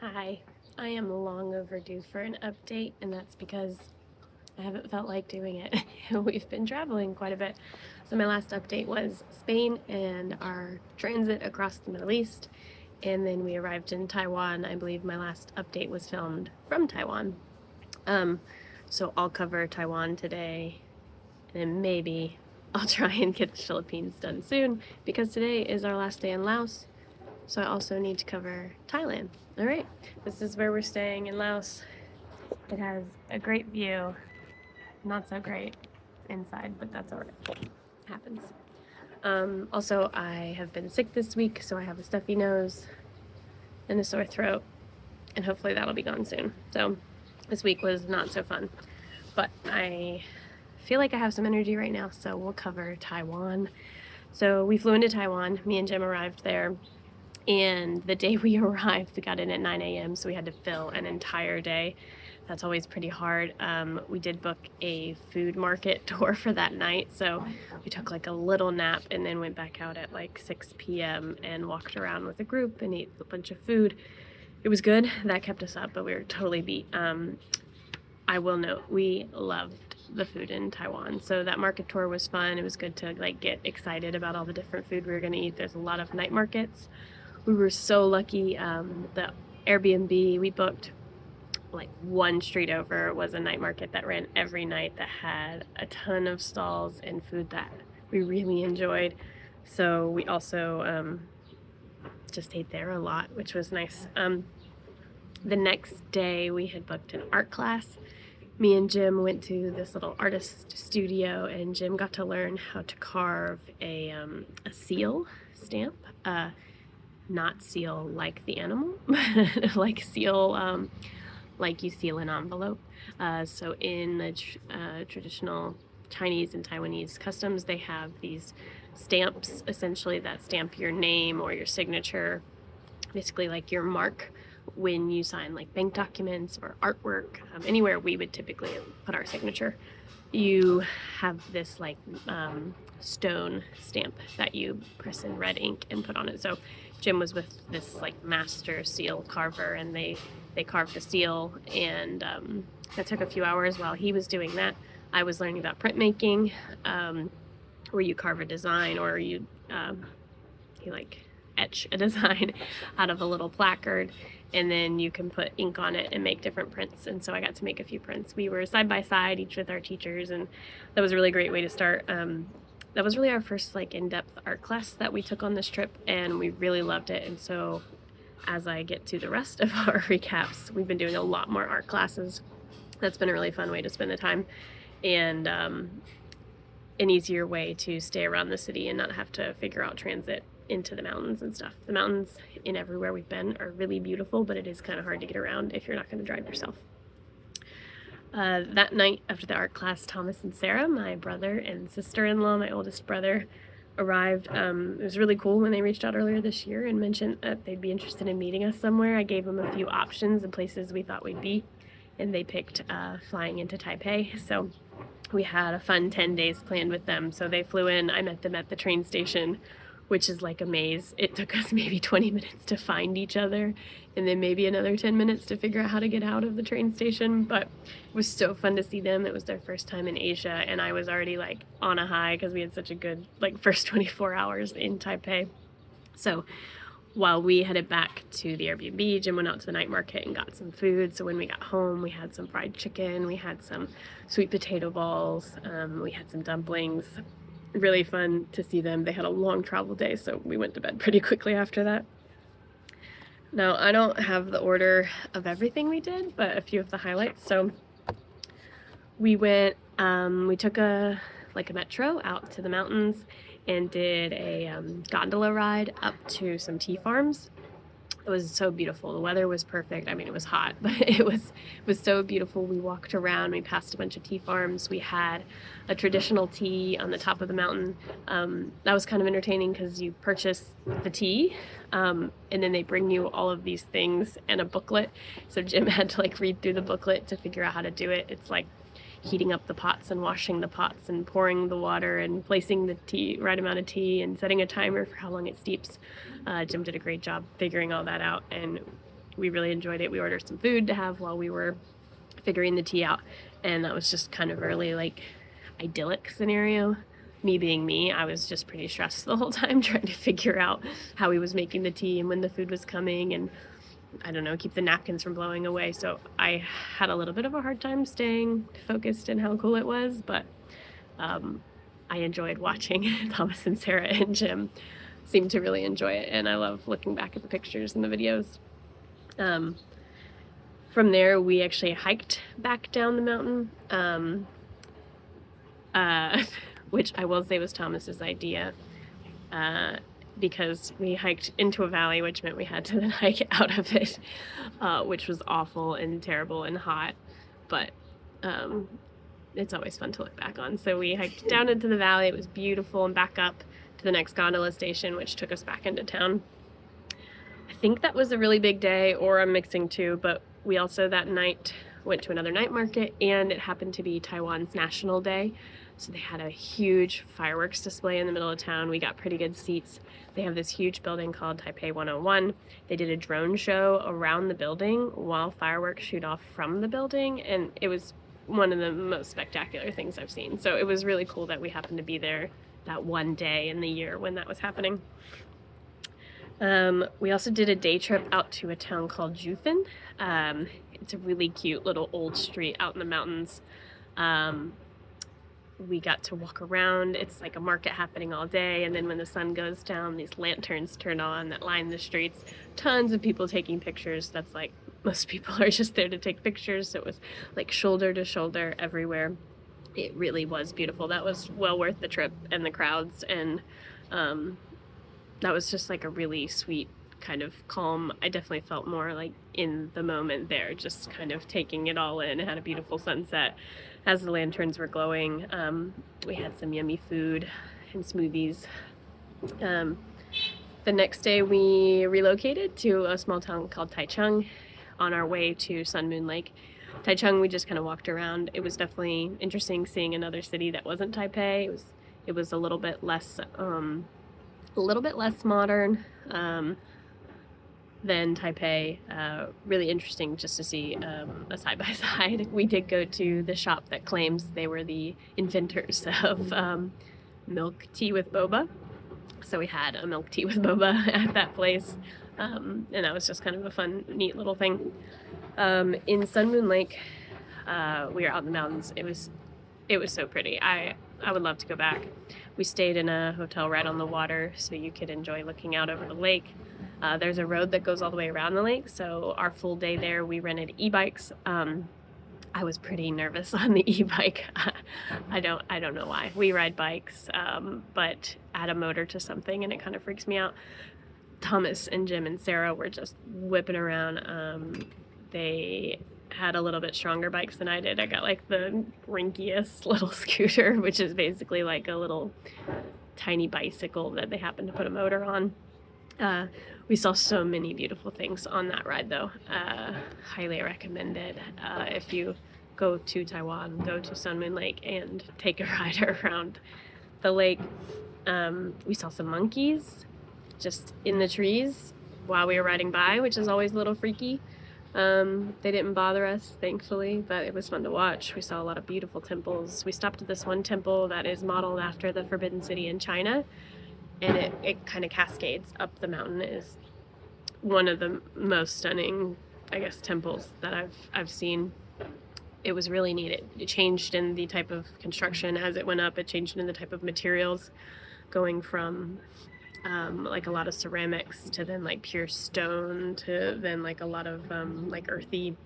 Hi, I am long overdue for an update, and that's because I haven't felt like doing it. We've been traveling quite a bit. So, my last update was Spain and our transit across the Middle East, and then we arrived in Taiwan. I believe my last update was filmed from Taiwan. Um, so, I'll cover Taiwan today, and maybe I'll try and get the Philippines done soon because today is our last day in Laos. So I also need to cover Thailand. All right, this is where we're staying in Laos. It has a great view, not so great inside, but that's all right. It happens. Also, I have been sick this week, so I have a stuffy nose and a sore throat, and hopefully that'll be gone soon. So this week was not so fun, but I feel like I have some energy right now, so we'll cover Taiwan. So we flew into Taiwan. Me and Jim arrived there. And the day we arrived, we got in at 9 a.m., so we had to fill an entire day. That's always pretty hard. We did book a food market tour for that night, so we took like a little nap and then went back out at like 6 p.m. and walked around with a group and ate a bunch of food. It was good. That kept us up, but we were totally beat. I will note we loved the food in Taiwan. So that market tour was fun. It was good to like get excited about all the different food we were going to eat. There's a lot of night markets. We were so lucky. The Airbnb we booked like one street over was a night market that ran every night that had a ton of stalls and food that we really enjoyed. So we also just ate there a lot, which was nice. The next day we had booked an art class. Me and Jim went to this little artist studio, and Jim got to learn how to carve a seal stamp. Not seal like the animal, like seal like you seal an envelope. So in the traditional Chinese and Taiwanese customs, they have these stamps essentially that stamp your name or your signature, basically like your mark when you sign like bank documents or artwork, anywhere we would typically put our signature. You have this like stone stamp that you press in red ink and put on it. So Jim was with this like master seal carver, and they carved a seal, and that took a few hours. While he was doing that, I was learning about printmaking, where you carve a design or you like etch a design out of a little placard, and then you can put ink on it and make different prints. And so I got to make a few prints. We were side by side, each with our teachers, and that was a really great way to start. That was really our first like in-depth art class that we took on this trip, and we really loved it. And so as I get to the rest of our recaps, we've been doing a lot more art classes. That's been a really fun way to spend the time, and an easier way to stay around the city and not have to figure out transit into the mountains and stuff. The mountains in everywhere we've been are really beautiful, but it is kind of hard to get around if you're not going to drive yourself. That night after the art class, Thomas and Sarah, my brother and sister-in-law, my oldest brother, arrived. It was really cool when they reached out earlier this year and mentioned that they'd be interested in meeting us somewhere. I gave them a few options and places we thought we'd be, and they picked flying into Taipei. So we had a fun 10 days planned with them. So they flew in. I met them at the train station, which is like a maze. It took us maybe 20 minutes to find each other, and then maybe another 10 minutes to figure out how to get out of the train station. But it was so fun to see them. It was their first time in Asia, and I was already like on a high because we had such a good like first 24 hours in Taipei. So while we headed back to the Airbnb, Jim went out to the night market and got some food. So when we got home, we had some fried chicken, we had some sweet potato balls, we had some dumplings. Really fun to see them. They had a long travel day, so we went to bed pretty quickly after that. Now, I don't have the order of everything we did, but a few of the highlights. So we took a metro out to the mountains and did a gondola ride up to some tea farms. It was so beautiful. The weather was perfect. I mean, it was hot, but it was so beautiful. We walked around. We passed a bunch of tea farms. We had a traditional tea on the top of the mountain. That was kind of entertaining because you purchase the tea, and then they bring you all of these things and a booklet. So Jim had to like read through the booklet to figure out how to do it. It's like heating up the pots and washing the pots and pouring the water and placing the right amount of tea and setting a timer for how long it steeps. Jim did a great job figuring all that out, and we really enjoyed it. We ordered some food to have while we were figuring the tea out, and that was just kind of really like idyllic scenario. Me being me, I was just pretty stressed the whole time trying to figure out how he was making the tea and when the food was coming, and I don't know, keep the napkins from blowing away. So I had a little bit of a hard time staying focused in how cool it was, but I enjoyed watching Thomas and Sarah and Jim seem to really enjoy it, and I love looking back at the pictures and the videos. From there, we actually hiked back down the mountain, which I will say was Thomas's idea, because we hiked into a valley, which meant we had to then hike out of it, which was awful and terrible and hot, but it's always fun to look back on. So we hiked down into the valley. It was beautiful, and back up to the next gondola station, which took us back into town. I think that was a really big day, or I'm mixing two, but we also that night went to another night market, and it happened to be Taiwan's National Day. So they had a huge fireworks display in the middle of town. We got pretty good seats. They have this huge building called Taipei 101. They did a drone show around the building while fireworks shoot off from the building, and it was one of the most spectacular things I've seen. So it was really cool that we happened to be there that one day in the year when that was happening. We also did a day trip out to a town called Jufan. It's a really cute little old street out in the mountains. We got to walk around. It's like a market happening all day, and then when the sun goes down, these lanterns turn on that line the streets. Tons of people taking pictures. That's like, most people are just there to take pictures, so it was like shoulder to shoulder everywhere. It really was beautiful. That was well worth the trip and the crowds, and that was just like a really sweet kind of calm. I definitely felt more like in the moment there, just kind of taking it all in. It had a beautiful sunset as the lanterns were glowing. We had some yummy food and smoothies. The next day we relocated to a small town called Taichung on our way to Sun Moon Lake. Taichung, we just kind of walked around. It was definitely interesting seeing another city that wasn't Taipei. It was a little bit less modern than Taipei. Really interesting just to see a side-by-side. We did go to the shop that claims they were the inventors of milk tea with boba. So we had a milk tea with boba at that place, and that was just kind of a fun, neat little thing. In Sun Moon Lake, we were out in the mountains. It was so pretty. I would love to go back. We stayed in a hotel right on the water, so you could enjoy looking out over the lake. There's a road that goes all the way around the lake, so our full day there, we rented e-bikes. I was pretty nervous on the e-bike. I don't know why. We ride bikes, but add a motor to something and it kind of freaks me out. Thomas and Jim and Sarah were just whipping around. They had a little bit stronger bikes than I did. I got like the rinkiest little scooter, which is basically like a little tiny bicycle that they happen to put a motor on. We saw so many beautiful things on that ride though. Highly recommended. If you go to Taiwan, go to Sun Moon Lake and take a ride around the lake. We saw some monkeys just in the trees while we were riding by, which is always a little freaky. They didn't bother us, thankfully, but it was fun to watch. We saw a lot of beautiful temples. We stopped at this one temple that is modeled after the Forbidden City in China, and it kind of cascades up the mountain. It is one of the most stunning, I guess, temples that I've seen. It was really neat. It changed in the type of construction as it went up. It changed in the type of materials, going from like a lot of ceramics to then like pure stone to then like a lot of like earthy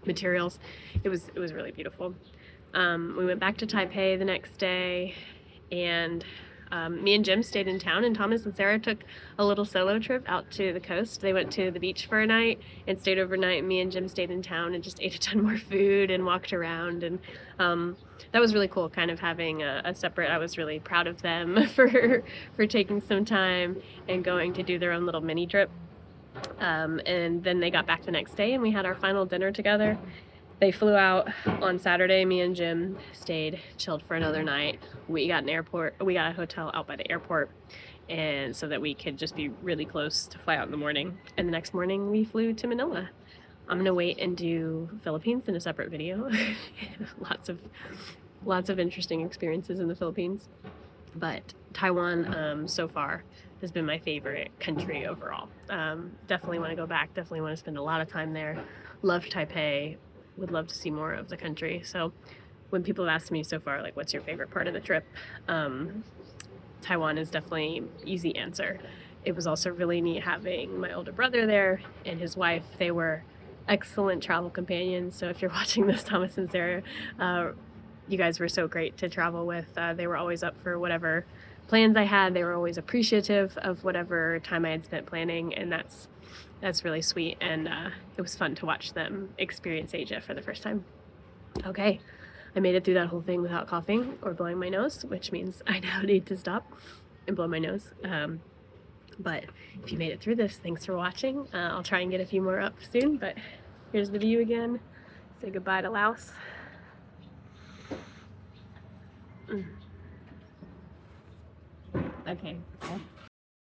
materials. It was really beautiful. We went back to Taipei the next day, and me and Jim stayed in town, and Thomas and Sarah took a little solo trip out to the coast. They went to the beach for a night and stayed overnight. Me and Jim stayed in town and just ate a ton more food and walked around, and that was really cool, kind of having a separate. I was really proud of them for taking some time and going to do their own little mini trip. And then they got back the next day and we had our final dinner together. They flew out on Saturday. Me and Jim stayed, chilled for another night. We got a hotel out by the airport, and so that we could just be really close to fly out in the morning. And the next morning we flew to Manila. I'm gonna wait and do Philippines in a separate video. lots of interesting experiences in the Philippines, but Taiwan so far has been my favorite country overall. Definitely want to go back. Definitely want to spend a lot of time there. Love Taipei. Would love to see more of the country. So when people have asked me so far, like, what's your favorite part of the trip? Taiwan is definitely easy answer. It was also really neat having my older brother there and his wife. They were excellent travel companions. So if you're watching this, Thomas and Sarah, you guys were so great to travel with. They were always up for whatever plans I had. They were always appreciative of whatever time I had spent planning, and that's really sweet. And it was fun to watch them experience Asia for the first time. Okay, I made it through that whole thing without coughing or blowing my nose, which means I now need to stop and blow my nose. But if you made it through this, thanks for watching. I'll try and get a few more up soon, but here's the view again. Say goodbye to Laos. Okay.